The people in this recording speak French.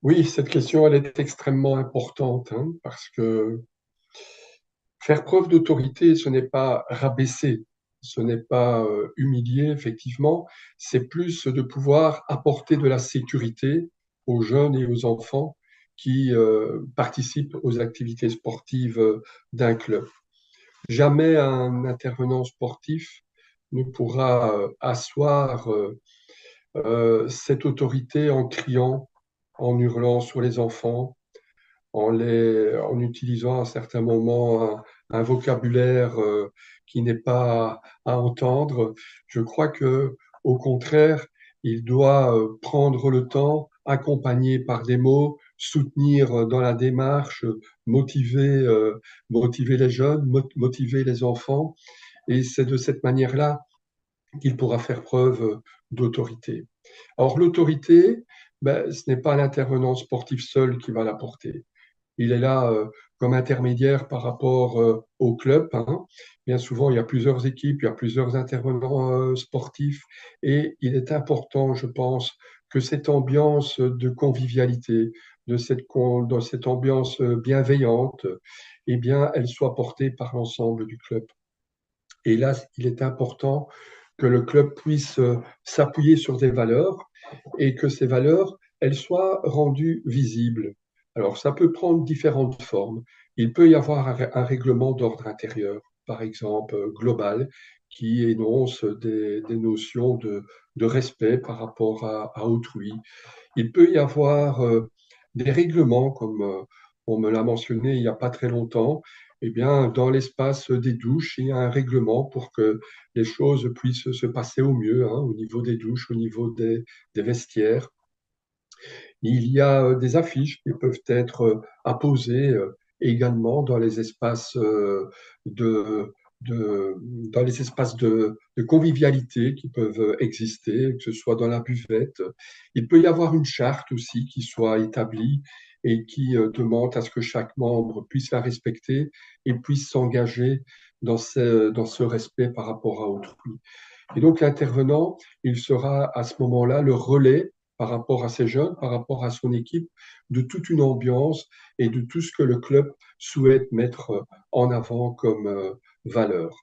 Oui, cette question, elle est extrêmement importante, hein, parce que faire preuve d'autorité, ce n'est pas rabaisser, ce n'est pas humilier, effectivement, c'est plus de pouvoir apporter de la sécurité aux jeunes et aux enfants qui participent aux activités sportives d'un club. Jamais un intervenant sportif ne pourra asseoir cette autorité en criant, en hurlant sur les enfants, en utilisant à certains moments un vocabulaire qui n'est pas à entendre. Je crois que, au contraire, il doit prendre le temps, accompagner par des mots, soutenir dans la démarche, motiver les jeunes, motiver les enfants. Et c'est de cette manière-là qu'il pourra faire preuve d'autorité. Or, l'autorité, ben, ce n'est pas l'intervenant sportif seul qui va l'apporter. Il est là comme intermédiaire par rapport au club, hein. Bien souvent, il y a plusieurs équipes, il y a plusieurs intervenants sportifs et il est important, je pense, que cette ambiance de convivialité, dans cette ambiance bienveillante, eh bien, elle soit portée par l'ensemble du club. Et là, il est important que le club puisse s'appuyer sur des valeurs et que ces valeurs, elles soient rendues visibles. Alors, ça peut prendre différentes formes. Il peut y avoir un règlement d'ordre intérieur, par exemple, global, qui énonce des notions de respect par rapport à autrui. Il peut y avoir des règlements, comme on me l'a mentionné il n'y a pas très longtemps. Eh bien, dans l'espace des douches, il y a un règlement pour que les choses puissent se passer au mieux, hein, au niveau des douches, au niveau des vestiaires. Il y a des affiches qui peuvent être apposées également dans les espaces de, dans les espaces de convivialité qui peuvent exister, que ce soit dans la buvette. Il peut y avoir une charte aussi qui soit établie et qui demande à ce que chaque membre puisse la respecter et puisse s'engager dans ce respect par rapport à autrui. Et donc l'intervenant, il sera à ce moment-là le relais par rapport à ces jeunes, par rapport à son équipe, de toute une ambiance et de tout ce que le club souhaite mettre en avant comme valeur.